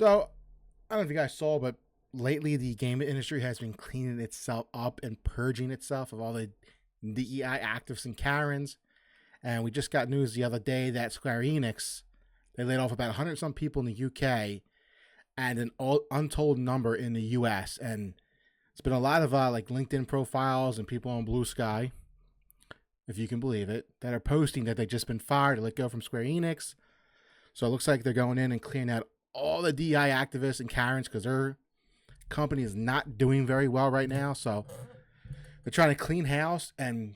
So, I don't know if you guys saw, but lately the game industry has been cleaning itself up and purging itself of all the DEI activists and Karens. And we just got news the other day that Square Enix, they laid off about 100 some people in the UK and an untold number in the US. And it's been a lot of like LinkedIn profiles and people on Blue Sky, if you can believe it, that are posting that they've just been fired or let go from Square Enix. So it looks like they're going in and clearing out all the DI activists and Karens because their company is not doing very well right now. So they're trying to clean house and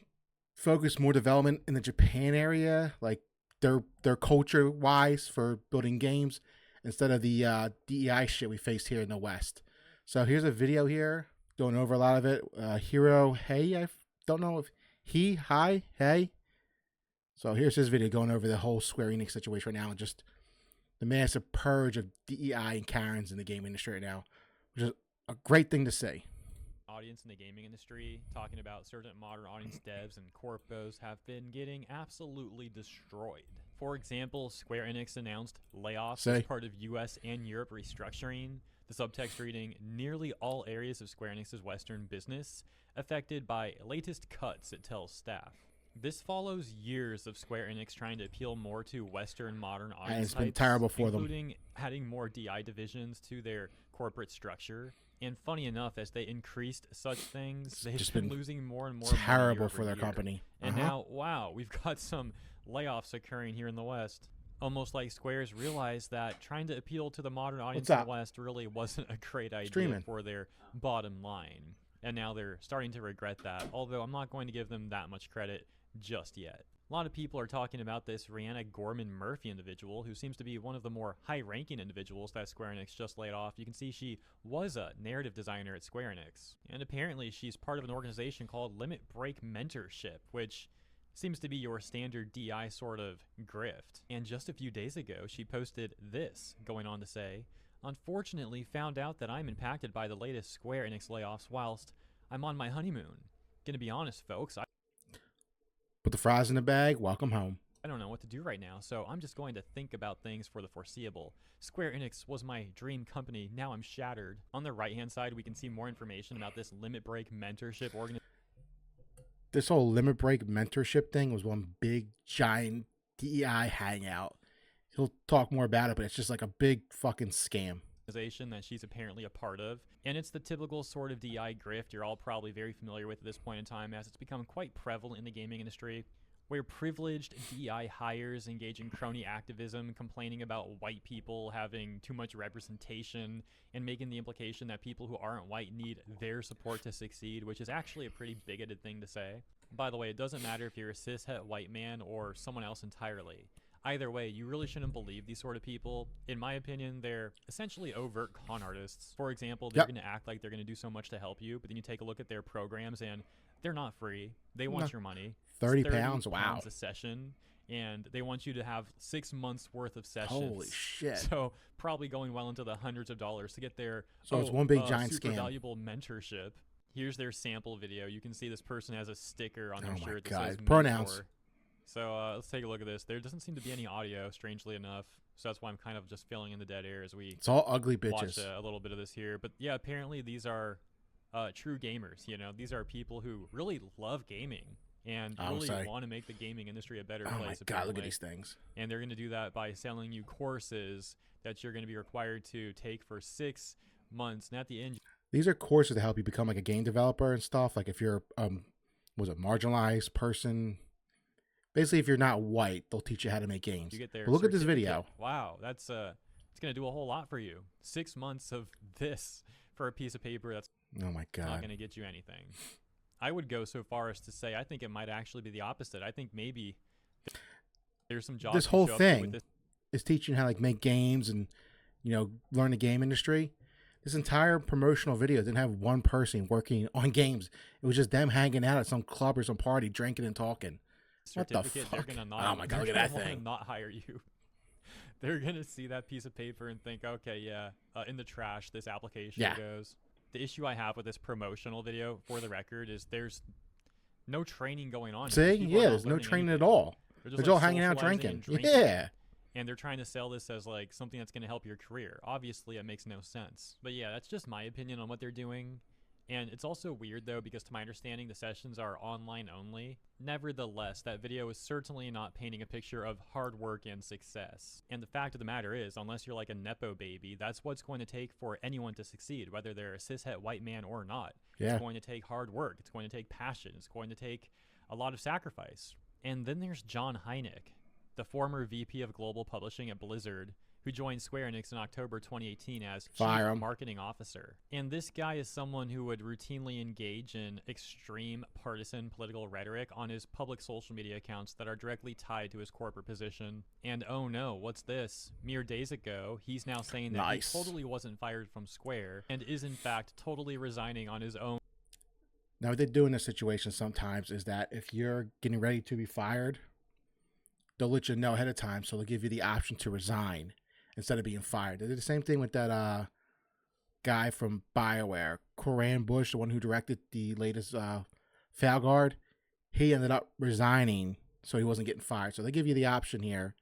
focus more development in the Japan area, like their culture wise for building games instead of the DEI shit we faced here in the West. So here's a video here going over a lot of it. Hiro Hey, I don't know if hey. So here's his video going over the whole Square Enix situation right now and just the massive purge of DEI and Karens in the game industry right now, which is a great thing to see. Audience in the gaming industry talking about certain modern audience devs and corpos have been getting absolutely destroyed. For example, Square Enix announced layoffs as part of US and Europe restructuring. The subtext reading, nearly all areas of Square Enix's Western business affected by latest cuts, it tells staff. This follows years of Square Enix trying to appeal more to Western modern audience and it's been types, terrible for them, including adding more DI divisions to their corporate structure. And funny enough, as they increased such things, they've just been losing more and more terrible for their company. And now, wow, we've got some layoffs occurring here in the West. Almost like Square's realized that trying to appeal to the modern audience in the West really wasn't a great idea for their bottom line. And now they're starting to regret that, although I'm not going to give them that much credit just yet. A lot of people are talking about this Rhianna Gorman Murphy individual, who seems to be one of the more high-ranking individuals that Square Enix just laid off. You can see she was a narrative designer at Square Enix, and apparently she's part of an organization called Limit Break Mentorship, which seems to be your standard DI sort of grift. And just a few days ago, she posted this, going on to say, "Unfortunately, found out that I'm impacted by the latest Square Enix layoffs whilst I'm on my honeymoon. Gonna be honest, folks, put the fries in the bag, welcome home. I don't know what to do right now, so I'm just going to think about things for the foreseeable. Square Enix was my dream company, now I'm shattered." On the right-hand side, we can see more information about this Limit Break Mentorship organization. This whole Limit Break Mentorship thing was one big, giant DEI hangout. He'll talk more about it, but it's just like a big fucking scam. That she's apparently a part of, and it's the typical sort of DI grift you're all probably very familiar with at this point in time, as it's become quite prevalent in the gaming industry, where privileged DI hires engage in crony activism, complaining about white people having too much representation, and making the implication that people who aren't white need their support to succeed, which is actually a pretty bigoted thing to say. By the way, it doesn't matter if you're a cishet white man or someone else entirely. Either way, you really shouldn't believe these sort of people. In my opinion, they're essentially overt con artists. For example, they're going to act like they're going to do so much to help you, but then you take a look at their programs and they're not free. They want your money. 30 pounds, wow. A session, and they want you to have 6 months worth of sessions. Holy shit. So probably going well into the hundreds of dollars to get their it's one big giant super scam. Valuable mentorship. Here's their sample video. You can see this person has a sticker on their shirt that says pronouns. Mentor. So let's take a look at this. There doesn't seem to be any audio, strangely enough. So that's why I'm kind of just filling in the dead air as we it's all ugly bitches. Watch a little bit of this here. But yeah, apparently these are true gamers. You know, these are people who really love gaming and really want to make the gaming industry a better place. Oh my God, look at these things. And they're going to do that by selling you courses that you're going to be required to take for 6 months. And at the end, these are courses to help you become like a game developer and stuff. Like if you're marginalized person. Basically, if you're not white, they'll teach you how to make games. You get their look at this video. Wow, that's it's going to do a whole lot for you. 6 months of this for a piece of paper that's oh my God, not going to get you anything. I would go so far as to say I think it might actually be the opposite. I think maybe there's some jobs. This whole thing is teaching how to like make games and learn the game industry. This entire promotional video didn't have one person working on games. It was just them hanging out at some club or some party, drinking and talking. What the fuck? They're gonna not, oh my God, look at that thing. Not hire you. They're gonna see that piece of paper and think, okay, yeah, in the trash this application goes. The issue I have with this promotional video, for the record, is there's no training going on. See, there's no training at all. They're just all hanging out drinking. Yeah. and they're trying to sell this as like something that's going to help your career. Obviously, it makes no sense. But yeah, that's just my opinion on what they're doing. And it's also weird though, because to my understanding, the sessions are online only. Nevertheless, that video is certainly not painting a picture of hard work and success. And the fact of the matter is, unless you're like a Nepo baby, that's what's going to take for anyone to succeed, whether they're a cishet white man or not. Yeah. It's going to take hard work. It's going to take passion. It's going to take a lot of sacrifice. And then there's John Hynek, the former VP of Global Publishing at Blizzard, who joined Square Enix in October 2018 as Chief Marketing Officer. And this guy is someone who would routinely engage in extreme partisan political rhetoric on his public social media accounts that are directly tied to his corporate position. And oh no, what's this? Mere days ago, he's now saying that he totally wasn't fired from Square and is in fact totally resigning on his own. Now, what they do in this situation sometimes is that if you're getting ready to be fired, they'll let you know ahead of time, so they'll give you the option to resign instead of being fired. They did the same thing with that guy from BioWare, Coran Bush, the one who directed the latest Falguard. He ended up resigning, so he wasn't getting fired. So they give you the option here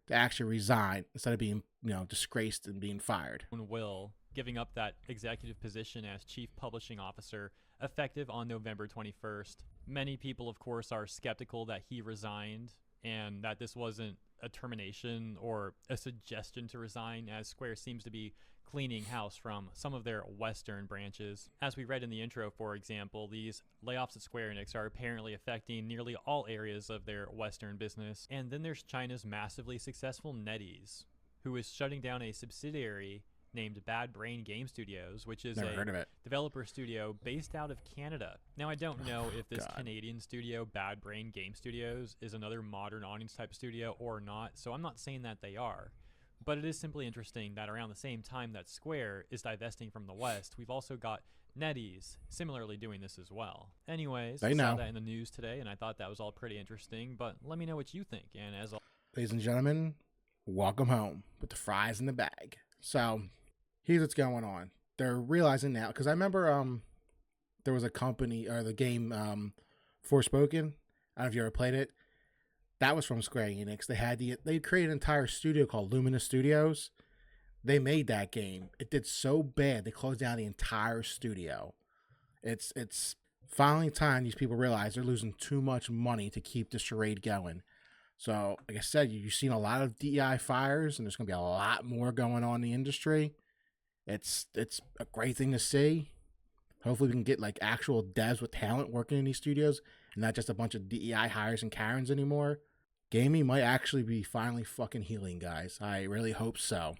to actually resign instead of being, disgraced and being fired. Will giving up that executive position as Chief Publishing Officer effective on November 21st. Many people, of course, are skeptical that he resigned and that this wasn't a termination or a suggestion to resign, as Square seems to be cleaning house from some of their Western branches. As we read in the intro, for example, these layoffs at Square Enix are apparently affecting nearly all areas of their Western business. And then there's China's massively successful NetEase, who is shutting down a subsidiary named Bad Brain Game Studios, which is a developer studio based out of Canada. Now, I don't know if this Canadian studio, Bad Brain Game Studios, is another modern audience type studio or not, so I'm not saying that they are. But it is simply interesting that around the same time that Square is divesting from the West, we've also got NetEase similarly doing this as well. Anyways, I saw that in the news today, and I thought that was all pretty interesting, but let me know what you think. And as ladies and gentlemen, welcome home with the fries in the bag. So here's what's going on. They're realizing now, because I remember there was a company, or the game Forspoken. I don't know if you ever played it. That was from Square Enix. They created an entire studio called Luminous Studios. They made that game. It did so bad they closed down the entire studio. It's finally time these people realize they're losing too much money to keep the charade going. So, like I said, you've seen a lot of DEI fires, and there's going to be a lot more going on in the industry. It's a great thing to see. Hopefully we can get like actual devs with talent working in these studios and not just a bunch of DEI hires and Karens anymore. Gaming might actually be finally fucking healing, guys. I really hope so.